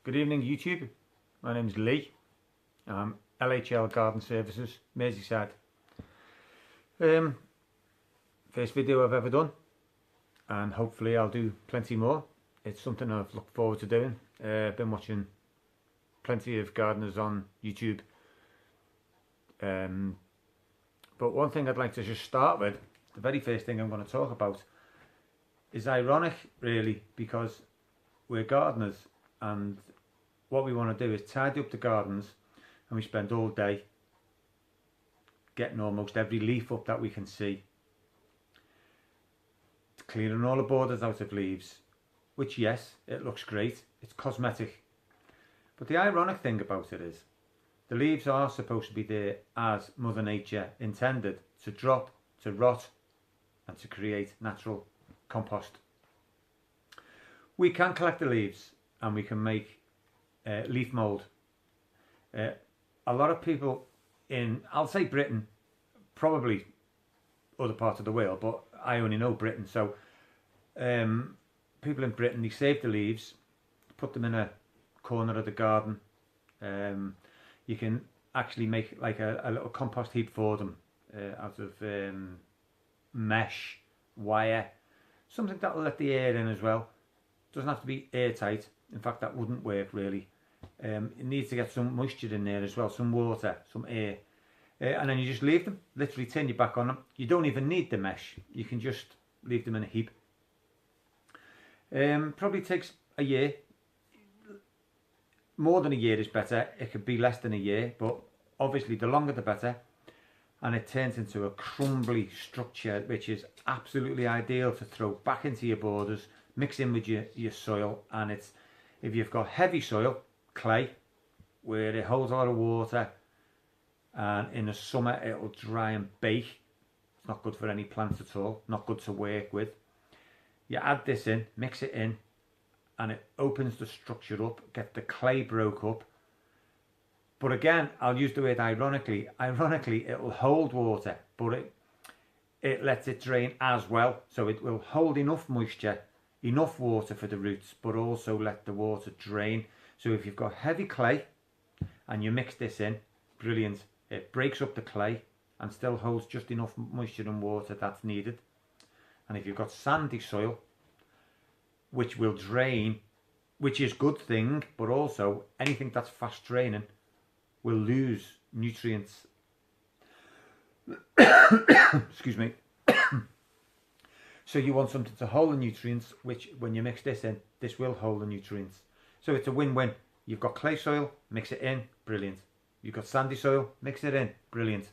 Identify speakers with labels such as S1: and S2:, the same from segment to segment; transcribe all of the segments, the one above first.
S1: Good evening YouTube, my name's Lee. I'm LHL Garden Services, Merseyside. First video I've ever done, and hopefully I'll do plenty more. It's something I've looked forward to doing. I've been watching plenty of gardeners on YouTube. But one thing I'd like to just start with, the very first thing I'm going to talk about, is ironic really, because we're gardeners and what we want to do is tidy up the gardens, and we spend all day getting almost every leaf up that we can see, clearing all the borders out of leaves, which yes, it looks great, it's cosmetic, but the ironic thing about it is the leaves are supposed to be there as Mother Nature intended, to drop, to rot, and to create natural compost. We can collect the leaves and we can make leaf mould. A lot of people in, I'll say Britain, probably other parts of the world, but I only know Britain, so people in Britain, they save the leaves, put them in a corner of the garden. You can actually make like a little compost heap for them out of mesh, wire, something that will let the air in as well. Doesn't have to be airtight, in fact that wouldn't work really. It needs to get some moisture in there as well, some water, some air, and then you just leave them, literally turn your back on them. You don't even need the mesh, you can just leave them in a heap. Probably takes a year. More than a year is better, it could be less than a year, but obviously the longer the better, and it turns into a crumbly structure which is absolutely ideal to throw back into your borders, mix in with your soil. And it's, if you've got heavy soil, clay, where it holds a lot of water, and in the summer it'll dry and bake, it's not good for any plants at all, not good to work with. You add this in, mix it in, and it opens the structure up, get the clay broke up. But again, I'll use the word ironically, it'll hold water, but it lets it drain as well, so it will hold enough moisture, enough water for the roots, but also let the water drain. So if you've got heavy clay and you mix this in, brilliant. It breaks up the clay and still holds just enough moisture and water that's needed. And if you've got sandy soil, which will drain, which is a good thing, but also anything that's fast draining will lose nutrients. Excuse me. So you want something to hold the nutrients, which when you mix this in, this will hold the nutrients. So it's a win-win. You've got clay soil, mix it in, brilliant. You've got sandy soil, mix it in, brilliant.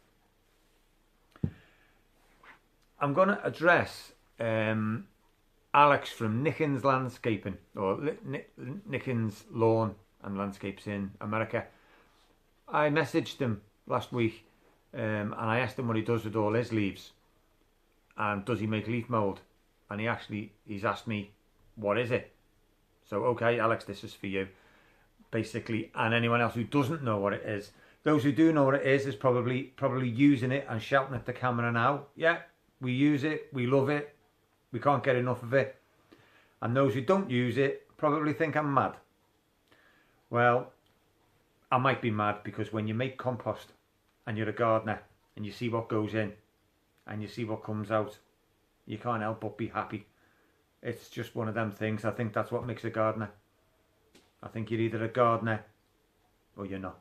S1: I'm going to address Alex from Nickens Landscaping, or Nickens Lawn and Landscapes in America. I messaged him last week and I asked him what he does with all his leaves, and does he make leaf mould, and he's asked me, what is it? So okay Alex, this is for you basically, and anyone else who doesn't know what it is. Those who do know what it is probably using it and shouting at the camera now, yeah, we use it, we love it, we can't get enough of it. And those who don't use it probably think I'm mad. Well, I might be mad, because when you make compost and you're a gardener and you see what goes in and you see what comes out, you can't help but be happy. It's just one of them things. I think that's what makes a gardener. I think you're either a gardener or you're not.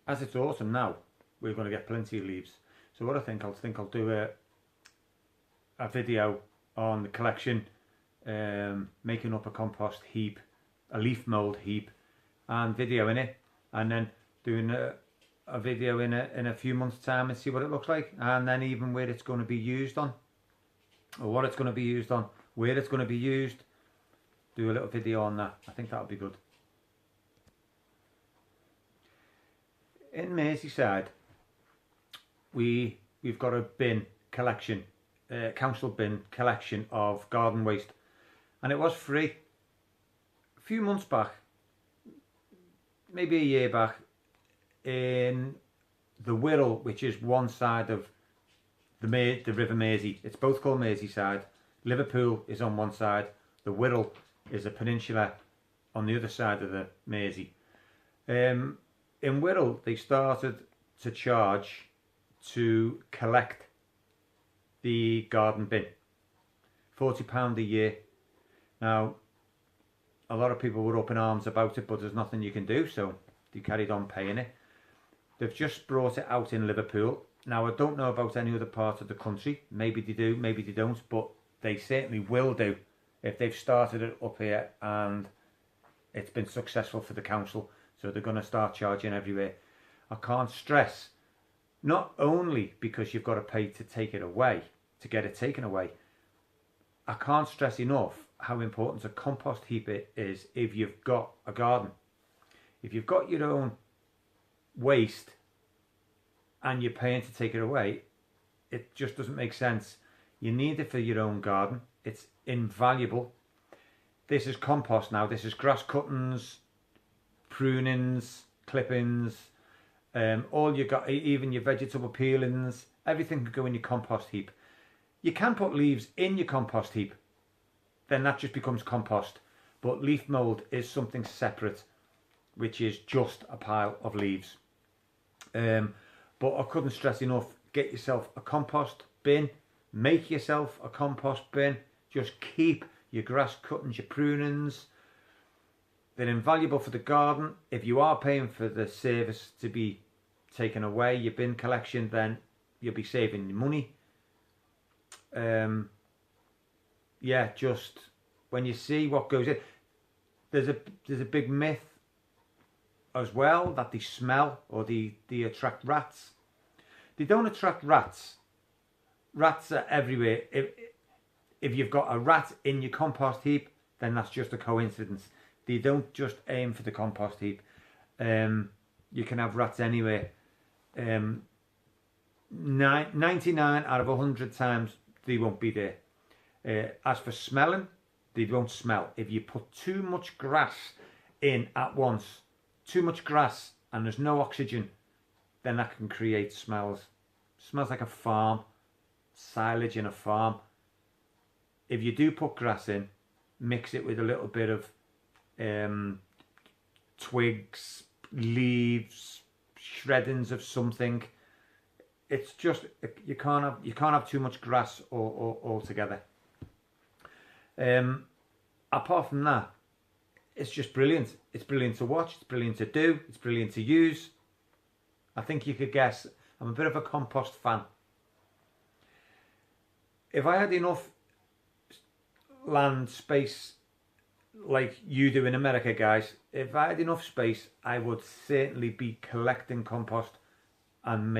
S1: As it's autumn now, we're going to get plenty of leaves. So what I think I'll do a video on the collection, making up a compost heap, a leaf mould heap, and videoing it, and then doing a video in a few months time and see what it looks like, and then even where it's going to be used on, or what it's going to be used on, where it's going to be used, do a little video on that. I think that'll be good. In Merseyside, we've got a bin collection, council bin collection of garden waste, and it was free. A few months back, maybe a year back, in the Wirral, which is one side of the River Mersey. It's both called Merseyside, Liverpool is on one side, the Wirral is a peninsula on the other side of the Mersey. In Wirral, they started to charge to collect the garden bin, £40 a year. Now, a lot of people were up in arms about it, but there's nothing you can do, so they carried on paying it. They've just brought it out in Liverpool. Now, I don't know about any other part of the country. Maybe they do, maybe they don't, but they certainly will do if they've started it up here and it's been successful for the council. So they're going to start charging everywhere. I can't stress, not only because you've got to pay to take it away, to get it taken away, I can't stress enough how important a compost heap is if you've got a garden. If you've got your own waste and you're paying to take it away, it just doesn't make sense. You need it for your own garden. It's invaluable. This is compost now. This is grass cuttings, prunings, clippings, all you got, even your vegetable peelings, everything can go in your compost heap. You can put leaves in your compost heap, then that just becomes compost. But leaf mould is something separate, which is just a pile of leaves. But I couldn't stress enough, get yourself a compost bin, make yourself a compost bin, just keep your grass cuttings, your prunings. They're invaluable for the garden. If you are paying for the service to be taken away, your bin collection, then you'll be saving money. Yeah, just when you see what goes in, there's a big myth as well that they smell or they attract rats. They don't attract rats. Rats are everywhere. If you've got a rat in your compost heap, then that's just a coincidence. They don't just aim for the compost heap. You can have rats anywhere. 99 out of 100 times they won't be there. As for smelling, they won't smell. If you put too much grass in at once, too much grass and there's no oxygen, then that can create smells. Smells like a farm, silage in a farm. If you do put grass in, mix it with a little bit of twigs, leaves, shreddings of something. It's just, you can't have too much grass altogether. Apart from that, it's just brilliant. It's brilliant to watch, it's brilliant to do, it's brilliant to use. I think you could guess I'm a bit of a compost fan. If I had enough land space like you do in America, guys, if I had enough space, I would certainly be collecting compost and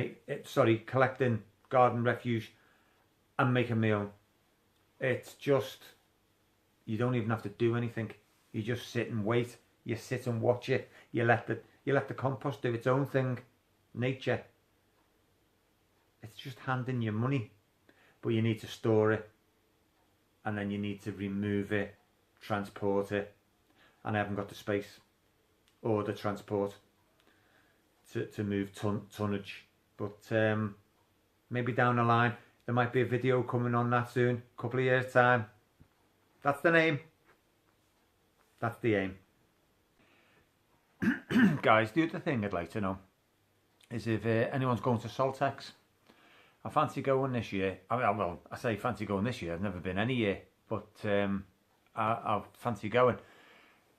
S1: collecting garden refuse and making my own. It's just, you don't even have to do anything. You just sit and wait. You sit and watch it. You let the compost do its own thing. Nature. It's just handing you money, but you need to store it, and then you need to remove it, transport it, and I haven't got the space or the transport to move tonnage. But maybe down the line there might be a video coming on that soon, a couple of years time. That's the name. That's the aim. Guys, the other thing I'd like to know is if anyone's going to Saltex. I fancy going this year. I say fancy going this year. I've never been any year, but I fancy going.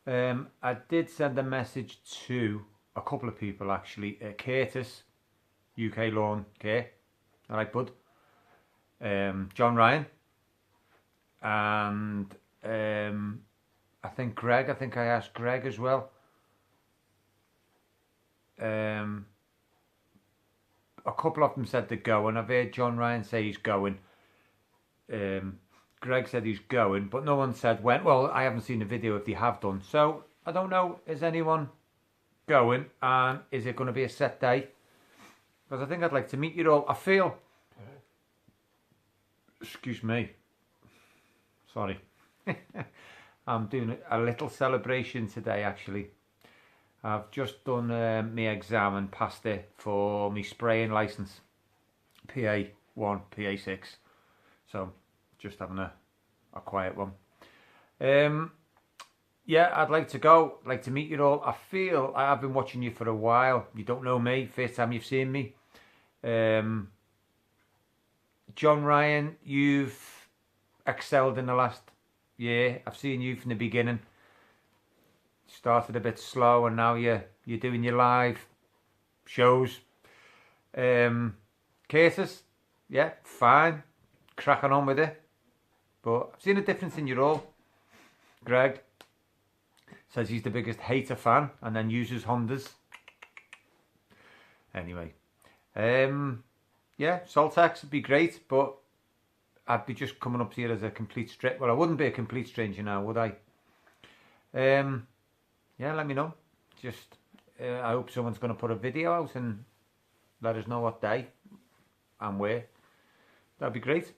S1: I did send a message to a couple of people actually. Curtis, UK Lawn Care. All right, bud. John Ryan. And I think Greg. I think I asked Greg as well. A couple of them said they're going. I've heard John Ryan say he's going. Greg said he's going, but no one said when. Well, I haven't seen the video if they have done. So I don't know. Is anyone going? And is it going to be a set day? Because I think I'd like to meet you all. I feel. Excuse me. Sorry. I'm doing a little celebration today, actually. I've just done my exam and passed it for my spraying licence, PA1, PA6. So just having a a quiet one. Yeah, I'd like to go. I'd like to meet you all. I feel I have been watching you for a while. You don't know me. First time you've seen me. John Ryan, you've excelled in the last year. I've seen you from the beginning. Started a bit slow, and now you're doing your live shows. Curtis, yeah, fine, cracking on with it. But I've seen a difference in you all. Greg says he's the biggest hater fan, and then uses Hondas. Anyway, yeah, Saltex would be great, but I'd be just coming up here as a complete stranger. Well, I wouldn't be a complete stranger now, would I? Yeah, let me know. Just, I hope someone's going to put a video out and let us know what day and where. That'd be great.